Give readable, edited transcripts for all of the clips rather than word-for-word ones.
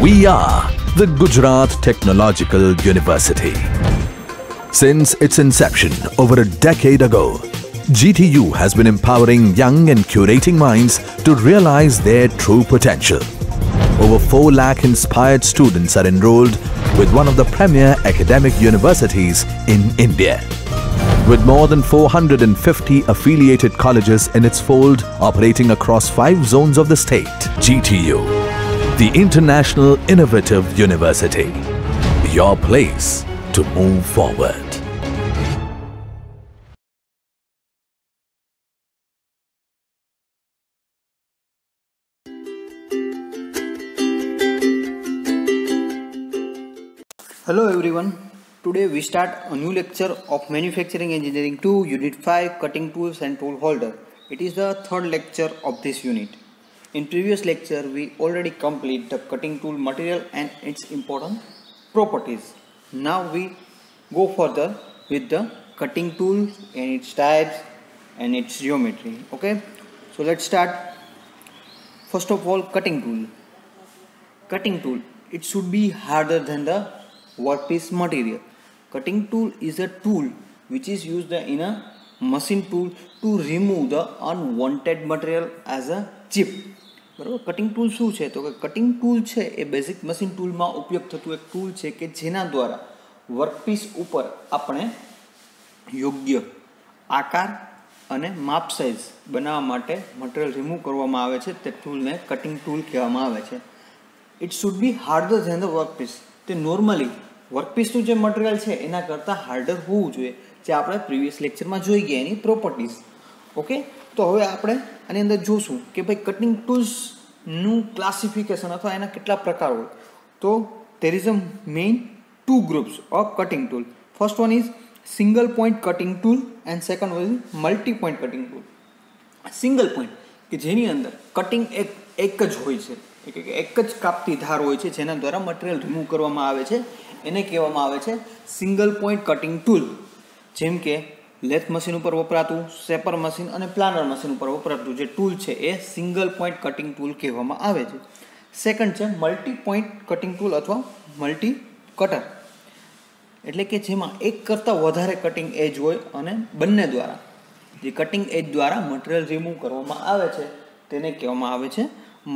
We are the Gujarat Technological University. Since its inception over a decade ago, GTU has been empowering young and curating minds to realize their true potential. Over 4 lakh inspired students are enrolled with one of the premier academic universities in India. With more than 450 affiliated colleges in its fold operating across 5 zones of the state, GTU, the International Innovative University, your place to move forward. Hello everyone. Today we start a new lecture of Manufacturing Engineering 2 Unit 5 Cutting Tools and Tool Holder. It is the third lecture of this unit. In previous lecture we already completed the cutting tool material and its important properties. Now we go further with the cutting tool and its types and its geometry. Okay, so let's start. First of all, cutting tool. Cutting tool, it should be harder than the workpiece material. Cutting tool is a tool which is used in a machine tool to remove the unwanted material as a chip. બરાબર, cutting tool શું છે? તો કે cutting tool છે એ basic machine ટૂલમાં ઉપયોગ થતું એક tool છે કે જેના દ્વારા વર્કપીસ ઉપર આપણે યોગ્ય આકાર અને માપ સાઇઝ બનાવવા માટે મટીરિયલ રિમૂવ કરવામાં આવે છે. તે ટૂલને કટિંગ ટૂલ કહેવામાં આવે છે. It should be harder than the workpiece. તે નોર્મલી વર્કપીસનું જે મટીરિયલ છે એના કરતાં હાર્ડર હોવું જોઈએ, જે આપણે પ્રીવિયસ લેક્ચરમાં જોઈ ગયા એની પ્રોપર્ટીઝ. ઓકે, તો હવે આપણે આની અંદર જોશું કે ભાઈ કટિંગ ટૂલ્સનું ક્લાસિફિકેશન અથવા એના કેટલા પ્રકાર હોય. તો there is a main 2 groups of cutting tool. First one is single point cutting tool and second one is multi point cutting tool. Single point કે જેની અંદર કટિંગ એક જ હોય છે, એક જ કાપતી ધાર હોય છે જેના દ્વારા મટીરિયલ રિમૂવ કરવામાં આવે છે, એને કહેવામાં આવે છે સિંગલ પોઈન્ટ કટિંગ ટૂલ. જેમ કે લેથ મશીન ઉપર વપરાતું, શેપર મશીન અને પ્લાનર મશીન ઉપર વપરાતું જે ટૂલ છે એ સિંગલ પોઈન્ટ કટિંગ ટૂલ કહેવામાં આવે છે. સેકન્ડ છે મલ્ટી પોઈન્ટ કટિંગ ટૂલ અથવા મલ્ટી કટર, એટલે કે જેમાં એક કરતાં વધારે કટિંગ એજ હોય અને બંને દ્વારા જે કટિંગ એજ દ્વારા મટીરિયલ રિમૂવ કરવામાં આવે છે તેને કહેવામાં આવે છે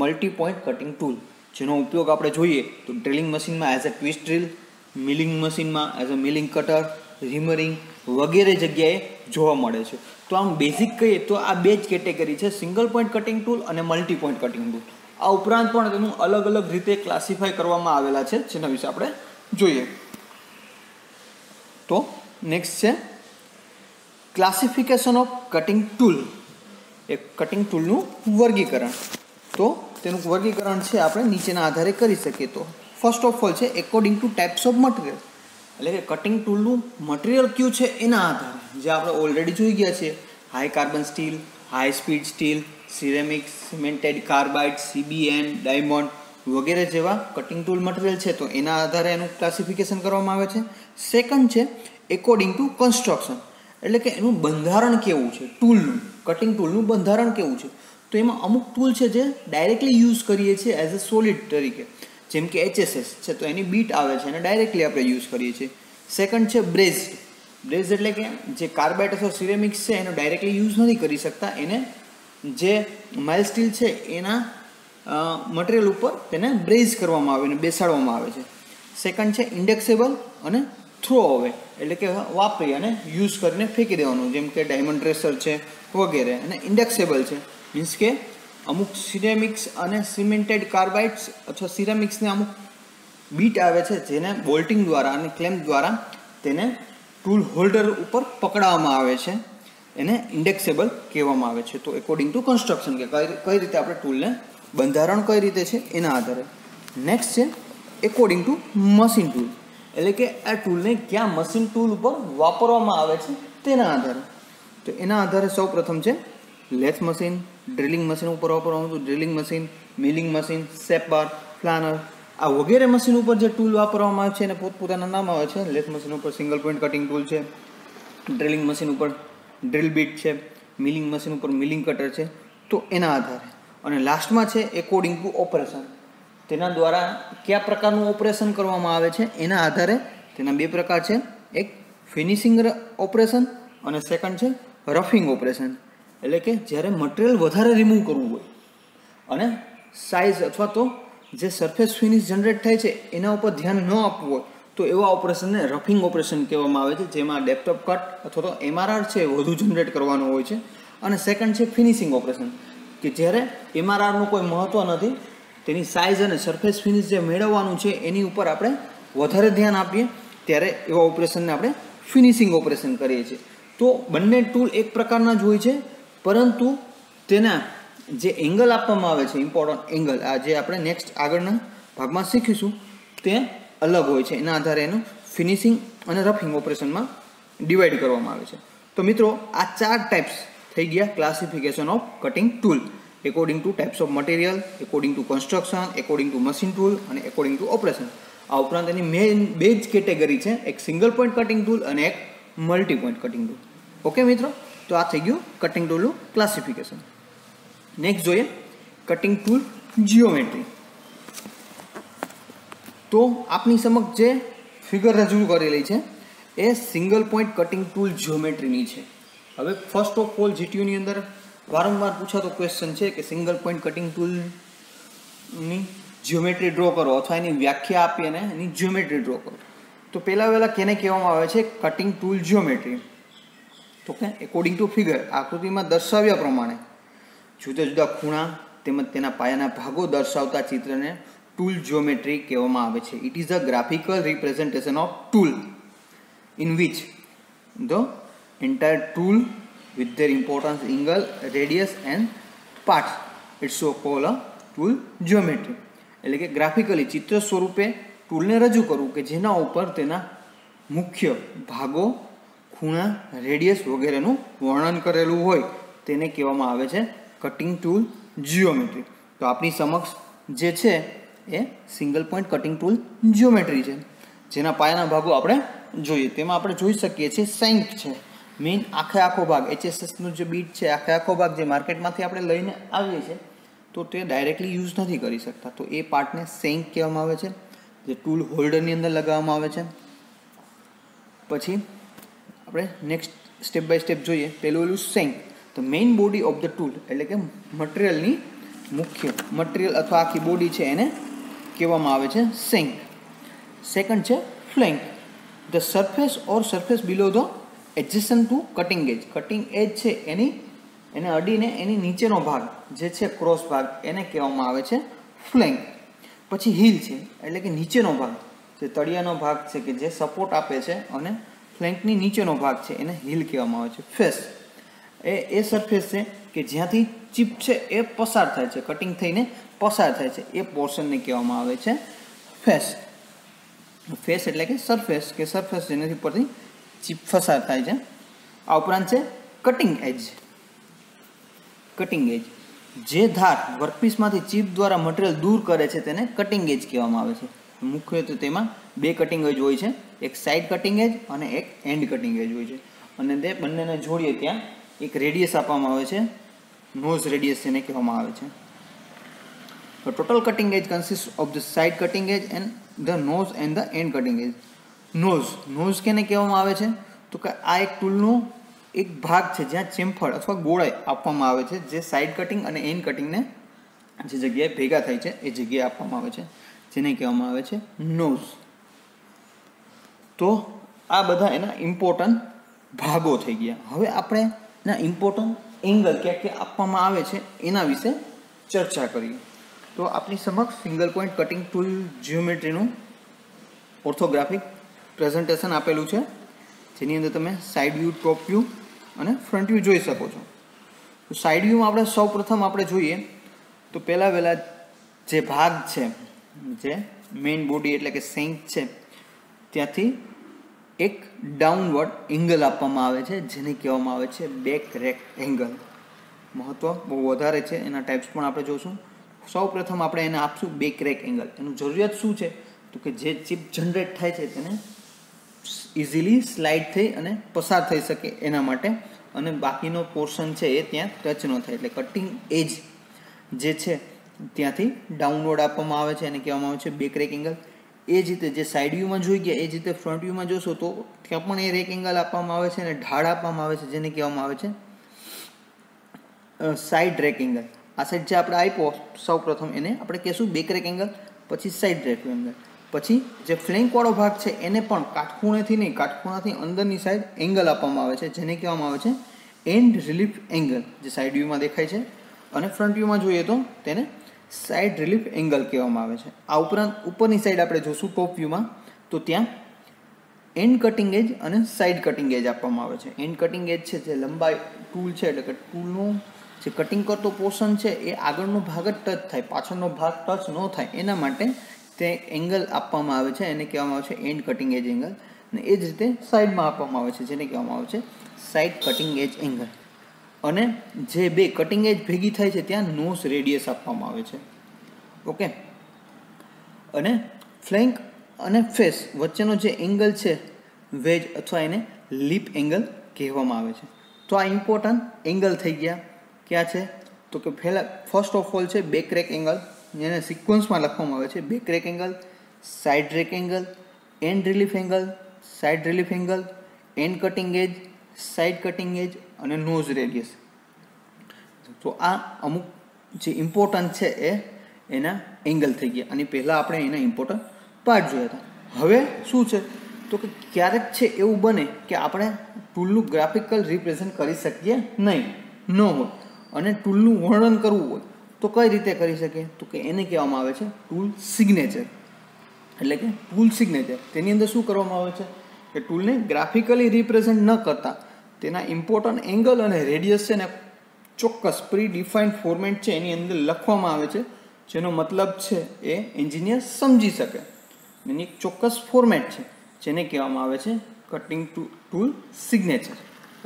મલ્ટી પોઈન્ટ કટિંગ ટૂલ. જેનો ઉપયોગ આપણે જોઈએ તો ડ્રિલિંગ મશીનમાં as a twist drill, milling મશીનમાં એઝ અ મિલિંગ કટર, રિમરિંગ વગેરે જગ્યાએ જોવા મળે છે. તો આમ બેઝિક કહીએ તો આ બે જ કેટેગરી છે, સિંગલ પોઈન્ટ કટિંગ ટૂલ અને મલ્ટી પોઈન્ટ કટિંગ ટૂલ. આ ઉપરાંત પણ તેનું અલગ અલગ રીતે ક્લાસિફાય કરવામાં આવેલા છે, જેના વિશે આપણે જોઈએ. તો નેક્સ્ટ છે ક્લાસિફિકેશન ઓફ કટિંગ ટૂલ. એક કટિંગ ટૂલનું વર્ગીકરણ. તો તેનું વર્ગીકરણ છે આપણે નીચેના આધારે કરી શકીએ. તો ફર્સ્ટ ઓફ ઓલ છે according to types of material, એટલે કે કટિંગ ટૂલનું મટીરિયલ કયું છે એના આધારે, જે આપણે ઓલરેડી જોઈ ગયા છે high carbon steel, high speed steel, ceramics, cemented carbide, CBN, diamond વગેરે જેવા કટિંગ ટૂલ મટીરિયલ છે. તો એના આધારે એનું ક્લાસિફિકેશન કરવામાં આવે છે. સેકન્ડ છે એકોર્ડિંગ ટુ કન્સ્ટ્રક્શન, એટલે કે એનું બંધારણ કેવું છે, ટૂલનું, કટિંગ ટૂલનું બંધારણ કેવું છે. તો એમાં અમુક ટૂલ છે જે ડાયરેક્ટલી યુઝ કરીએ છીએ એઝ અ સોલિડ તરીકે, જેમ કે HSS છે તો એની બીટ આવે છે અને ડાયરેક્ટલી આપણે યુઝ કરીએ છીએ. સેકન્ડ છે બ્રેઝડ. બ્રેઝ એટલે કે જે કાર્બાઇડ અથવા સિરેમિક્સ છે એનો ડાયરેક્ટલી યુઝ નથી કરી શકતા, એને જે માઇલ્ડ સ્ટીલ છે એના મટીરિયલ ઉપર તેને બ્રેઝ કરવામાં આવે અને બેસાડવામાં આવે છે. સેકન્ડ છે ઇન્ડેક્સેબલ અને થ્રો અવે, એટલે કે વાપરી અને યુઝ કરીને ફેંકી દેવાનું, જેમ કે ડાયમંડ ડ્રેસર છે વગેરે. અને ઇન્ડેક્સેબલ છે મીન્સ કે અમુક સિરેમિક્સ અને સિમેન્ટેડ કાર્બાઇડ્સ અથવા સિરેમિક્સને અમુક બીટ આવે છે જેને બોલ્ટિંગ દ્વારા અને ક્લેમ્પ દ્વારા તેને ટૂલ હોલ્ડર ઉપર પકડાવવામાં આવે છે, એને ઇન્ડેક્સેબલ કહેવામાં આવે છે. તો એકોર્ડિંગ ટુ કન્સ્ટ્રક્શન કે કઈ રીતે આપણે ટૂલને બંધારણ કઈ રીતે છે એના આધારે. નેક્સ્ટ છે એકોર્ડિંગ ટુ મશીન ટૂલ, એટલે કે આ ટૂલને ક્યાં મશીન ટૂલ ઉપર વાપરવામાં આવે છે તેના આધારે. તો એના આધારે સૌ પ્રથમ છે લેથ મશીન, ડ્રિલિંગ મશીન ઉપર વાપરવાનું હતું drilling machine, milling machine, shaper, planer આ વગેરે મશીન ઉપર જે ટૂલ વાપરવામાં આવે છે એને પોતપોતાના નામ આવે છે. લેથ મશીન ઉપર સિંગલ પોઈન્ટ કટિંગ ટૂલ છે, ડ્રિલિંગ મશીન ઉપર ડ્રિલ બીટ છે, મિલિંગ મશીન ઉપર મિલિંગ કટર છે. તો એના આધારે અને લાસ્ટમાં છે એકોર્ડિંગ ટુ ઓપરેશન, તેના દ્વારા કયા પ્રકારનું ઓપરેશન કરવામાં આવે છે એના આધારે તેના બે પ્રકાર છે, એક ફિનિશિંગ ઓપરેશન અને સેકન્ડ છે રફિંગ ઓપરેશન. એટલે કે જ્યારે મટીરિયલ વધારે રિમૂવ કરવું હોય અને સાઇઝ અથવા તો જે સરફેસ ફિનિશ જનરેટ થાય છે એના ઉપર ધ્યાન ન આપવું હોય તો એવા ઓપરેશનને રફિંગ ઓપરેશન કહેવામાં આવે છે, જેમાં ડેપ્થ ઓફ કટ અથવા તો MRR છે વધુ જનરેટ કરવાનો હોય છે. અને સેકન્ડ છે ફિનિશિંગ ઓપરેશન, કે જ્યારે MRRનું કોઈ મહત્ત્વ નથી, તેની સાઇઝ અને સરફેસ ફિનિશ જે મેળવવાનું છે એની ઉપર આપણે વધારે ધ્યાન આપીએ ત્યારે એવા ઓપરેશનને આપણે ફિનિશિંગ ઓપરેશન કરીએ છીએ. તો બંને ટૂલ એક પ્રકારના જ હોય છે, પરંતુ તેના જે એંગલ આપવામાં આવે છે, ઇમ્પોર્ટન્ટ એંગલ, આ જે આપણે નેક્સ્ટ આગળના ભાગમાં શીખીશું તે અલગ હોય છે. એના આધારે એનું ફિનિશિંગ અને રફિંગ ઓપરેશનમાં ડિવાઈડ કરવામાં આવે છે. તો મિત્રો, આ 4 ટાઈપ્સ થઈ ગયા classification of cutting tool, according to types of material, according to construction, according to machine tool અને એકોર્ડિંગ ટુ ઓપરેશન. આ ઉપરાંત એની મેઇન બે જ કેટેગરી છે, એક સિંગલ પોઈન્ટ કટિંગ ટૂલ અને એક multi point cutting tool. Okay મિત્રો, તો આ થઈ ગયું કટિંગ ટૂલનું ક્લાસિફિકેશન. નેક્સ્ટ જોઈએ કટિંગ ટૂલ જીઓમેટ્રી. તો આપની સમક્ષ જે ફિગર રજૂ કરેલી છે એ સિંગલ પોઈન્ટ કટિંગ ટૂલ જીઓમેટ્રીની છે. હવે ફર્સ્ટ ઓફ ઓલ જીટીયુની અંદર વારંવાર પૂછાતો ક્વેશ્ચન છે કે સિંગલ પોઈન્ટ કટિંગ ટૂલની જીઓમેટ્રી ડ્રો કરો અથવા એની વ્યાખ્યા આપી અને એની જીઓમેટ્રી ડ્રો કરો. તો પહેલાં કેને કહેવામાં આવે છે કટિંગ ટૂલ જીઓમેટ્રી? તો કે એકોર્ડિંગ ટુ ફિગર, આકૃતિમાં દર્શાવ્યા પ્રમાણે જુદા જુદા ખૂણા તેમજ તેના પાયાના ભાગો દર્શાવતા ચિત્રને ટૂલ જીઓમેટ્રી કહેવામાં આવે છે. It is a graphical representation of tool in which the entire tool with their importance angle, radius and parts, it's so called a tool geometry. એટલે કે ગ્રાફિકલી ચિત્ર સ્વરૂપે ટૂલને રજૂ કરવું કે જેના ઉપર તેના મુખ્ય ભાગો, ખૂણા, રેડિયસ વગેરેનું વર્ણન કરેલું હોય તેને કહેવામાં આવે છે કટિંગ ટૂલ જીઓમેટ્રી. તો આપણી સમક્ષ જે છે એ single point cutting tool geometry છે, જેના પાયાના ભાગો આપણે જોઈએ. તેમાં આપણે જોઈ શકીએ છીએ સેન્ક છે, મેઇન આખો ભાગ, HSSનું જે બીટ છે આખો ભાગ જે માર્કેટમાંથી આપણે લઈને આવીએ છીએ તો તે ડાયરેક્ટલી યુઝ નથી કરી શકતા, તો એ પાર્ટને સેન્ક કહેવામાં આવે છે, જે ટૂલ હોલ્ડરની અંદર લગાવવામાં આવે છે. પછી આપણે નેક્સ્ટ સ્ટેપ બાય સ્ટેપ જોઈએ. પહેલું સેન્ક, the main body of the tool, એટલે કે મટીરિયલની મુખ્ય મટીરિયલ અથવા આખી બોડી છે એને કહેવામાં આવે છે સેન્ક. સેકન્ડ છે flank, the surface or surface below the adjacent to cutting edge, cutting edge છે એને અડીને એની નીચેનો ભાગ જે છે ક્રોસ ભાગ એને કહેવામાં આવે છે ફ્લેન્ક. પછી હીલ છે, એટલે કે નીચેનો ભાગ, જે તળિયાનો ભાગ છે કે જે સપોર્ટ આપે છે અને ફ્લેન્કની નીચેનો ભાગ છે એને હીલ કહેવામાં આવે છે. ફેસ એ સરફેસ છે કે જ્યાંથી ચીપ છે એ પસાર થાય છે, કટિંગ થઈને પસાર થાય છે, એ પોર્શનને કહેવામાં આવે છે ફેસ. ફેસ એટલે કે સરફેસ જેનાથી પરથી ચીપ પસાર થાય છે. આ ઉપરાંત છે કટિંગ એજ. જે ધાર વર્કપીસમાંથી ચીપ દ્વારા મટીરિયલ દૂર કરે છે તેને કટિંગ એજ કહેવામાં આવે છે. મુખ્યત્વે તેમાં બે કટિંગ એજ હોય છે, એક સાઇડ કટિંગ એજ અને એક એન્ડ કટિંગ એજ હોય છે, અને તે બંનેને જોડીએ ત્યાં એક રેડિયસ આપવામાં આવે છે, નોઝ રેડિયસ તેને કહેવામાં આવે છે. The total cutting edge consists of the side cutting edge and the nose and the end cutting edge. Nose કેને કહેવામાં આવે છે? તો કે આ એક ટૂલનો એક ભાગ છે જ્યાં ચેમ્ફર અથવા ગોળાઈ આપવામાં આવે છે, જે સાઇડ કટિંગ અને એન્ડ કટિંગને જે જગ્યાએ ભેગા થાય છે એ જગ્યાએ આપવામાં આવે છે, જેને કહેવામાં આવે છે નોઝ. તો આ બધા એના ઇમ્પોર્ટન્ટ ભાગો થઈ ગયા. હવે આપણે એના ઇમ્પોર્ટન્ટ એંગલ ક્યાં ક્યાં આપવામાં આવે છે એના વિશે ચર્ચા કરીએ. તો આપણી સમક્ષ સિંગલ પોઈન્ટ કટિંગ ટૂલ જીઓમેટ્રીનું ઓર્થોગ્રાફિક પ્રેઝન્ટેશન આપેલું છે, જેની અંદર તમે સાઇડ વ્યૂ, ટોપ વ્યૂ અને ફ્રન્ટ વ્યૂ જોઈ શકો છો. તો સાઇડ વ્યૂમાં આપણે સૌ પ્રથમ આપણે જોઈએ તો પહેલાં જે ભાગ છે, જે મેઇન બોડી એટલે કે સેન્ક છે, ત્યાંથી એક ડાઉનવર્ડ એંગલ આપવામાં આવે છે, જેને કહેવામાં આવે છે બેક રેક એંગલ. મહત્ત્વ બહુ વધારે છે, એના ટાઈપ્સ પણ આપણે જોશું. સૌ પ્રથમ આપણે એને આપશું બેક રેક એંગલ. એનું જરૂરિયાત શું છે? તો કે જે ચિપ જનરેટ થાય છે તેને ઇઝીલી સ્લાઇડ થઈ અને પસાર થઈ શકે એના માટે, અને બાકીનો પોર્શન છે એ ત્યાં ટચ ન થાય, એટલે કટિંગ એજ જે છે ત્યાંથી ડાઉનવર્ડ આપવામાં આવે છે, એને કહેવામાં આવે છે બેક રેક એંગલ. એ જ રીતે જે સાઇડ વ્યૂમાં જોઈ ગયા એ જ રીતે ફ્રન્ટ વ્યૂમાં જોશો તો ત્યાં પણ એ રેક એંગલ આપવામાં આવે છે અને ઢાળ આપવામાં આવે છે, જેને કહેવામાં આવે છે સાઇડ રેક એંગલ. આ સાઈડ જે આપણે આપ્યો સૌ પ્રથમ એને આપણે કહેશું બેક રેક એંગલ, પછી સાઇડ રેક એંગલ, પછી જે ફ્લેન્કવાળો ભાગ છે એને પણ કાટખૂણેથી નહીં, કાટખૂણાથી અંદરની સાઈડ એંગલ આપવામાં આવે છે, જેને કહેવામાં આવે છે એન્ડ રિલીફ એંગલ, જે સાઇડ વ્યૂમાં દેખાય છે. અને ફ્રન્ટ વ્યૂમાં જોઈએ તો તેને સાઇડ રિલીફ એંગલ કહેવામાં આવે છે. આ ઉપરાંત ઉપરની સાઈડ આપણે જોશું ટોપ વ્યૂમાં તો ત્યાં એન્ડ કટિંગ એજ અને સાઇડ કટિંગ એજ આપવામાં આવે છે. એન્ડ કટિંગ એજ છે જે લંબાઈ ટૂલ છે, એટલે કે ટૂલનું જે કટિંગ કરતો પોર્શન છે એ આગળનો ભાગ જ ટચ થાય, પાછળનો ભાગ ટચ ન થાય એના માટે તે એંગલ આપવામાં આવે છે, એને કહેવામાં આવે છે એન્ડ કટિંગ એજ એંગલ. અને એ જ રીતે સાઈડમાં આપવામાં આવે છે, જેને કહેવામાં આવે છે સાઇડ કટિંગ એજ એંગલ. અને જે બે કટિંગ એજ ભેગી થાય છે ત્યાં નોઝ રેડિયસ આપવામાં આવે છે. ઓકે. અને ફ્લેન્ક અને ફેસ વચ્ચેનો જે એંગલ છે વેજ અથવા એને લીપ એંગલ કહેવામાં આવે છે. તો આ ઇમ્પોર્ટન્ટ એંગલ થઈ ગયા. ક્યાં છે તો કે પહેલાં ફર્સ્ટ ઓફ ઓલ છે બેક રેક એંગલ, જેને સિક્વન્સમાં લખવામાં આવે છે back rack angle, side rack angle, and relief angle, side relief angle, and cutting age, side cutting એજ અને નોઝ રેડિયસ. તો આ અમુક જે ઇમ્પોર્ટન્ટ છે એ એના એંગલ થઈ ગયા, અને પહેલાં આપણે એના ઇમ્પોર્ટન્ટ પાર્ટ જોયા હતા. હવે શું છે તો કે ક્યારેક છે એવું બને કે આપણે ટૂલનું ગ્રાફિકલ રિપ્રેઝન્ટ કરી શકીએ નહીં, ન હોય, અને ટૂલનું વર્ણન કરવું હોય તો કઈ રીતે કરી શકીએ તો કે એને કહેવામાં આવે છે ટૂલ સિગ્નેચર. એટલે કે ટૂલ સિગ્નેચર તેની અંદર શું કરવામાં આવે છે કે ટૂલને ગ્રાફિકલી રિપ્રેઝન્ટ ન કરતા તેના ઇમ્પોર્ટન્ટ એંગલ અને રેડિયસ છે ને ચોક્કસ પ્રી ડિફાઇન્ડ ફોર્મેટ છે એની અંદર લખવામાં આવે છે, જેનો મતલબ છે એ એન્જિનિયર સમજી શકે. એની એક ચોક્કસ ફોર્મેટ છે જેને કહેવામાં આવે છે કટિંગ ટૂલ સિગ્નેચર.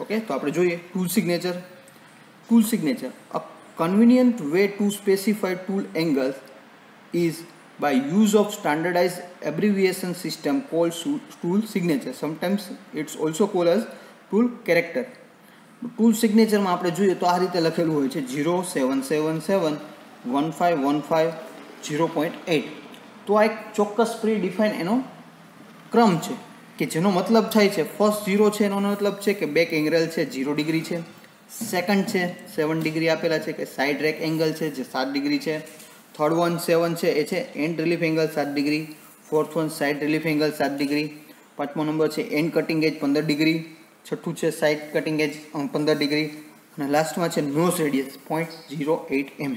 ઓકે, તો આપણે જોઈએ tool signature. Tool signature. A convenient way to specify tool angles is by use of standardized abbreviation system called tool signature. Sometimes it's also called as tool character. Tool signature માં આપણે જોઈએ તો આ રીતે લખેલું હોય છે 07771515 તો આ એક ચોક્કસ પ્રી ડિફાઇન એનો ક્રમ છે કે જેનો મતલબ થાય છે ફર્સ્ટ 0 છે એનો મતલબ છે કે બેક એંગલ છે 0 ડિગ્રી છે, સેકન્ડ છે 7 ડિગ્રી આપેલા છે કે સાઇડ રેક એંગલ છે જે 7 ડિગ્રી છે, થર્ડ વન 7 છે એ છે and relief angle 7 degree, fourth one side relief angle 7 degree, પાંચમો નંબર છે એન્ડ કટિંગ એજ 15 ડિગ્રી, છઠ્ઠું છે સાઇડ કટિંગ એજ 15 ડિગ્રી, અને લાસ્ટમાં છે નોઝ રેડિયસ 0.08 mm.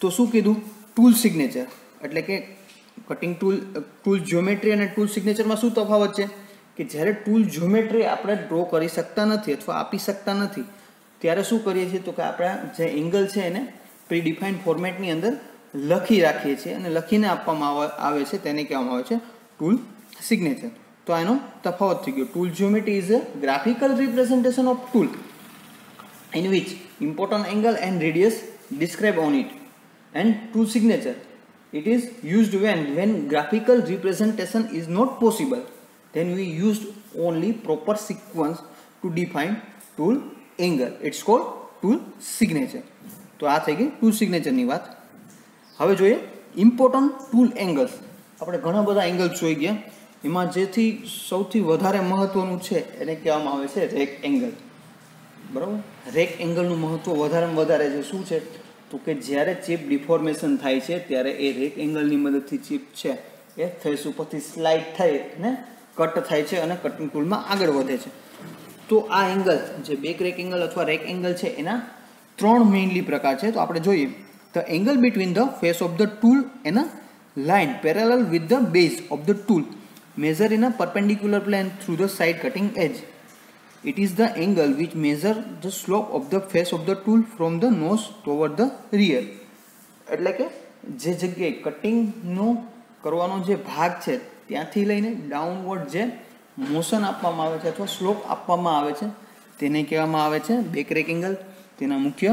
તો શું કીધું ટૂલ સિગ્નેચર એટલે કે કટિંગ ટૂલ જ્યોમેટ્રી અને ટૂલ સિગ્નેચરમાં શું તફાવત છે કે જ્યારે ટૂલ જ્યોમેટ્રી આપણે ડ્રો કરી શકતા નથી અથવા આપી શકતા નથી ત્યારે શું કરીએ છીએ તો કે આપણા જે એંગલ છે એને પ્રી ડિફાઇન્ડ ફોર્મેટની અંદર લખી રાખીએ છીએ અને લખીને આપવામાં આવે છે, તેને કહેવામાં આવે છે ટૂલ સિગ્નેચર. તો આનો તફાવત થઈ ગયો. Tool geometry is a graphical representation of tool in which important angle and radius described on it, and tool signature it is used when graphical representation is not possible, then we used only proper sequence to define tool angle. It's called tool signature. તો આ થઈ ગઈ tool સિગ્નેચરની વાત. હવે જોઈએ important tool angles. આપણે ઘણા બધા એંગલ્સ જોઈ ગયા, એમાં જેથી સૌથી વધારે મહત્વનું છે એને કહેવામાં આવે છે રેક એંગલ. બરાબર, રેક એંગલનું મહત્વ વધારેમાં વધારે છે. શું છે તો કે જ્યારે ચિપ ડિફોર્મેશન થાય છે ત્યારે એ રેક એંગલની મદદથી ચિપ છે એ ફેસ ઉપરથી સ્લાઇડ થઈ અને કટ થાય છે અને કટિંગ ટૂલમાં આગળ વધે છે. તો આ એંગલ જે બેક રેક એંગલ અથવા રેક એંગલ છે એના 3 મેઇનલી પ્રકાર છે. તો આપણે જોઈએ the angle between the face of the tool and a line parallel with the base of the tool measure in a perpendicular plane through the side cutting edge. It is the angle which measure the slope of the face of the tool from the nose toward the rear. એટલે કે જે જગ્યાએ કટિંગનો કરવાનો જે ભાગ છે ત્યાંથી લઈને ડાઉનવર્ડ જે મોશન આપવામાં આવે છે અથવા સ્લોપ આપવામાં આવે છે તેને કહેવામાં આવે છે બેક રેક એંગલ. તેના મુખ્ય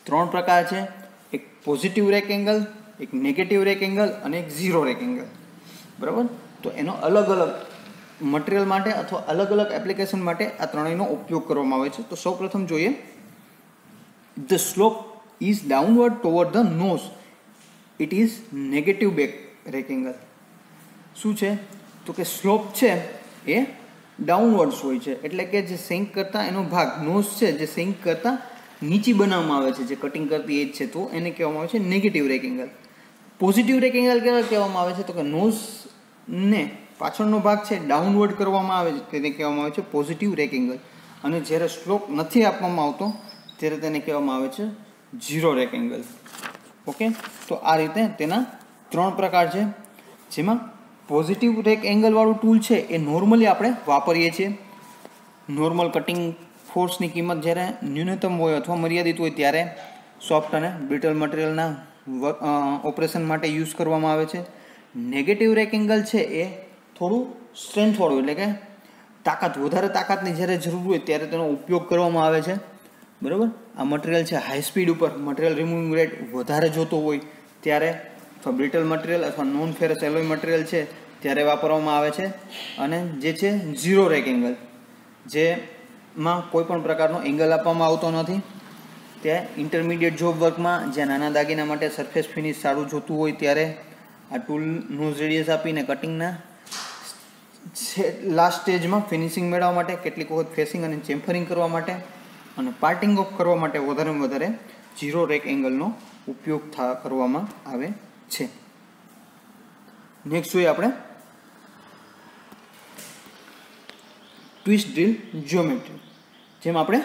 3 પ્રકાર છે, એક પોઝિટિવ રેક એંગલ, એક નેગેટિવ રેક એંગલ અને એક ઝીરો રેક એંગલ. બરાબર, તો એનો અલગ અલગ મટીરિયલ માટે અથવા અલગ અલગ એપ્લિકેશન માટે આ ત્રણેયનો ઉપયોગ કરવામાં આવે છે. તો સૌપ્રથમ જોઈએ the slope is downward toward the nose, it is negative rake angle. શું છે તો કે સ્લોપ છે એ ડાઉનવર્ડ્સ હોય છે, એટલે કે જે સેન્ક કરતાં એનો ભાગ નોઝ છે જે સેન્ક કરતાં નીચી બનાવવામાં આવે છે, જે કટિંગ કરતી એજ છે, તો એને કહેવામાં આવે છે negative rack angle. Positive rack angle કહેવામાં આવે છે તો કે નોઝને પાછળનો ભાગ છે ડાઉનવર્ડ કરવામાં આવે છે, તેને કહેવામાં આવે છે પોઝિટિવ રેક એંગલ. અને જ્યારે સ્લોપ નથી આપવામાં આવતો ત્યારે તેને કહેવામાં આવે છે ઝીરો રેક એંગલ. ઓકે, તો આ રીતે તેના 3 પ્રકાર છે, જેમાં પોઝિટિવ રેક એંગલવાળું ટૂલ છે એ નોર્મલી આપણે વાપરીએ છીએ. નોર્મલ કટિંગ ફોર્સની કિંમત જ્યારે ન્યૂનતમ હોય અથવા મર્યાદિત હોય ત્યારે સોફ્ટ અને બ્રિટલ મટીરિયલના ઓપરેશન માટે યુઝ કરવામાં આવે છે. નેગેટિવ રેક એંગલ છે એ થોડું સ્ટ્રેન્થવાળું, એટલે કે વધારે તાકાતની જ્યારે જરૂર હોય ત્યારે તેનો ઉપયોગ કરવામાં આવે છે. બરાબર, આ મટીરિયલ છે હાઈ સ્પીડ ઉપર મટીરિયલ રિમૂવિંગ રેટ વધારે જોતો હોય ત્યારે, અથવા બ્રિટલ મટીરિયલ અથવા નોન ફેરસ એલોય મટીરિયલ છે ત્યારે વાપરવામાં આવે છે. અને જે છે ઝીરો રેક એંગલ, જેમાં કોઈ પણ પ્રકારનો એંગલ આપવામાં આવતો નથી. ત્યાં ઇન્ટરમીડિયેટ જોબ વર્કમાં જ્યાં નાના દાગીના માટે સરફેસ ફિનિશ સારું જોતું હોય ત્યારે આ ટૂલ નોઝ રેડિયસ આપીને કટિંગના લાસ્ટ સ્ટેજમાં ફિનિશિંગ મેળવવા માટે, કેટલીક વખત ફેસિંગ અને ચેમ્ફરિંગ કરવા માટે અને પાર્ટિંગ ઓફ કરવા માટે વધારેમાં વધારે ઝીરો રેક એંગલનો ઉપયોગ કરવામાં આવે છે. નેક્સ્ટ જોઈએ આપણે ટ્વિસ્ટ ડ્રીલ જ્યોમેટ્રી. જેમ આપણે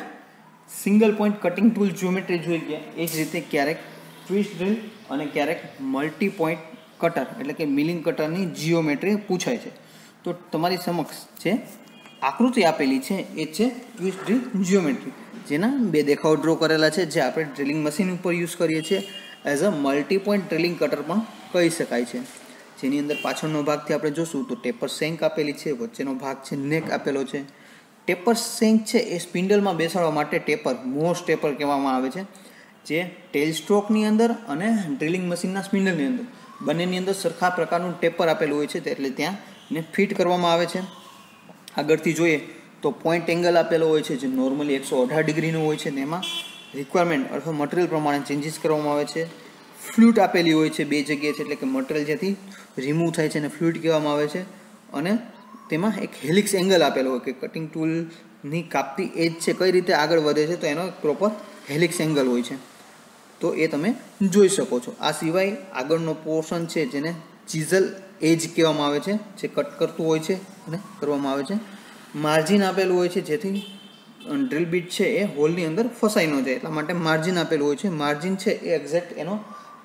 single point cutting tool geometry જોઈ ગયા એ જ રીતે ક્યારેક ટ્વિસ્ટ ડ્રીલ અને ક્યારેક મલ્ટી પોઈન્ટ કટર એટલે કે મિલિંગ કટરની જીઓમેટ્રી પૂછાય છે. તો તમારી સમક્ષ જે આકૃતિ આપેલી છે એ છે ટ્વિસ્ટ ડ્રીલ જ્યોમેટ્રી, જેના 2 દેખાવ ડ્રો કરેલા છે, જે આપણે ડ્રિલિંગ મશીન ઉપર યુઝ કરીએ છીએ. As a multi point drilling cutter પણ કહી શકાય છે. જેની અંદર પાછળનો ભાગથી આપણે જોશું તો ટેપર સેન્ક આપેલી છે, વચ્ચેનો ભાગ છે નેક આપેલો છે. ટેપર સેન્ક છે એ સ્પિન્ડલમાં બેસાડવા માટે મોસ્ટ ટેપર કહેવામાં આવે છે, જે ટેલ સ્ટ્રોકની અંદર અને ડ્રિલિંગ મશીનના સ્પિન્ડલની અંદર બંનેની અંદર સરખા પ્રકારનું ટેપર આપેલું હોય છે, એટલે ત્યાં એને ફિટ કરવામાં આવે છે. આગળથી જોઈએ તો પોઈન્ટ એંગલ આપેલો હોય છે, જે નોર્મલી 118 ડિગ્રીનો હોય છે. તેમાં રિક્વાયરમેન્ટ અથવા મટીરિયલ પ્રમાણે ચેન્જીસ કરવામાં આવે છે. ફ્લૂટ આપેલી હોય છે 2 જગ્યાએ છે, એટલે કે મટીરિયલ જ્યાંથી રિમૂવ થાય છે એને ફ્લૂટ કહેવામાં આવે છે. અને તેમાં એક હેલિક્સ એંગલ આપેલો હોય કે કટિંગ ટૂલની કાપતી એજ છે કઈ રીતે આગળ વધે છે, તો એનો એક પ્રોપર હેલિક્સ એંગલ હોય છે, તો એ તમે જોઈ શકો છો. આ સિવાય આગળનો પોર્શન છે જેને ચીઝલ એજ કહેવામાં આવે છે, જે કટ કરતું હોય છે અને કરવામાં આવે છે. માર્જિન આપેલું હોય છે જેથી ડ્રિલ બીટ છે એ હોલની અંદર ફસાઈ ન જાય, એટલા માટે માર્જિન આપેલું હોય છે. માર્જિન છે એ એક્ઝેક્ટ એનો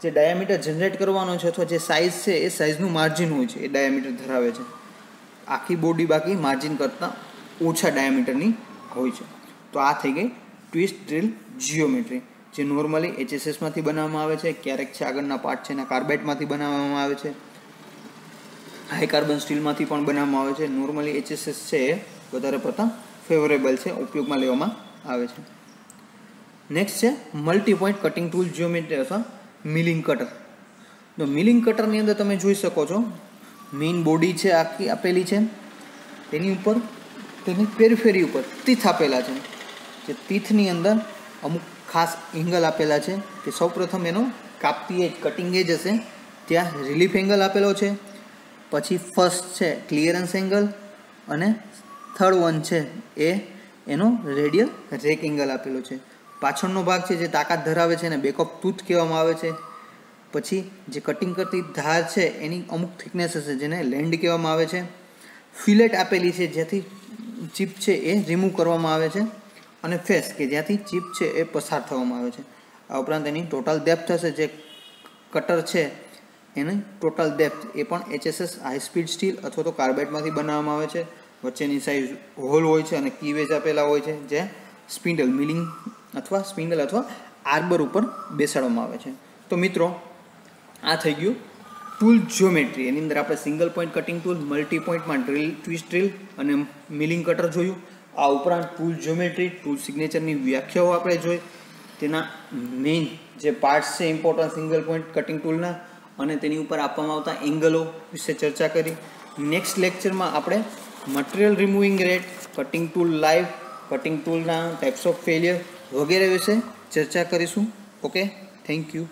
જે ડાયામીટર જનરેટ કરવાનો છે અથવા જે સાઇઝ છે એ સાઇઝનું માર્જિન હોય છે, એ ડાયામીટર ધરાવે છે. આખી બોડી બાકી માર્જિન કરતાં ઓછા ડાયામીટરની હોય છે. તો આ થઈ ગઈ ટ્વિસ્ટ ડ્રિલ જીઓમેટ્રી, જે નોર્મલી HSSમાંથી બનાવવામાં આવે છે. ક્યારેક છે આગળના પાર્ટ છે એના કાર્બાઇડમાંથી બનાવવામાં આવે છે, હાઈ કાર્બન સ્ટીલમાંથી પણ બનાવવામાં આવે છે. નોર્મલી HSS છે એ વધારે પડતા ફેવરેબલ છે, ઉપયોગમાં લેવામાં આવે છે. નેક્સ્ટ છે multi point cutting tool geometry અથવા મિલિંગ કટર. તો મિલિંગ કટરની અંદર તમે જોઈ શકો છો મેઇન બોડી છે આખી આપેલી છે, તેની ઉપર તેની પેરીફેરી ઉપર તીથ આપેલા છે. જે તીથની અંદર અમુક ખાસ એંગલ આપેલા છે કે સૌપ્રથમ એનો કાપતી એજ કટિંગ એજ હશે ત્યાં રિલીફ એંગલ આપેલો છે. પછી ફર્સ્ટ છે ક્લિયરન્સ એંગલ અને થર્ડ વન છે એ એનો રેડિયલ રેક એંગલ આપેલો છે. પાછળનો ભાગ છે જે તાકાત ધરાવે છે એને બેક ઓફ ટૂથ કહેવામાં આવે છે. પછી જે કટિંગ કરતી ધાર છે એની અમુક થિકનેસ હશે જેને લેન્ડ કહેવામાં આવે છે. ફિલેટ આપેલી છે જ્યાંથી ચીપ છે એ રિમૂવ કરવામાં આવે છે, અને ફેસ કે જ્યાંથી ચીપ છે એ પસાર થવામાં આવે છે. આ ઉપરાંત એની ટોટલ ડેપ્થ હશે, જે કટર છે એની ટોટલ ડેપ્થ એ પણ HSS હાઈ સ્પીડ સ્ટીલ અથવા તો કાર્બાઇડમાંથી બનાવવામાં આવે છે. વચ્ચેની સાઈઝ હોલ હોય છે અને કીવેજ આપેલા હોય છે, જે સ્પિન્ડલ મિલિંગ અથવા સ્પિન્ડલ અથવા આર્બર ઉપર બેસાડવામાં આવે છે. તો મિત્રો આ થઈ ગયું ટૂલ જ્યોમેટ્રી. એની અંદર આપણે single point cutting tool, multi પોઈન્ટમાં ડ્રિલ, ટ્વિસ્ટ ડ્રિલ અને મિલિંગ કટર જોયું. આ ઉપરાંત ટૂલ જ્યોમેટ્રી, ટૂલ સિગ્નેચરની વ્યાખ્યાઓ આપણે જોઈ, તેના મેઇન જે પાર્ટ્સ છે ઇમ્પોર્ટન્ટ સિંગલ પોઈન્ટ કટિંગ ટૂલના અને તેની ઉપર આપવામાં આવતા એંગલો વિશે ચર્ચા કરી. નેક્સ્ટ લેક્ચરમાં આપણે material removing rate, cutting tool life, cutting ટૂલના ટાઈપ્સ ઓફ ફેલિયર વગેરે વિશે ચર્ચા કરીશું. ઓકે. Thank you.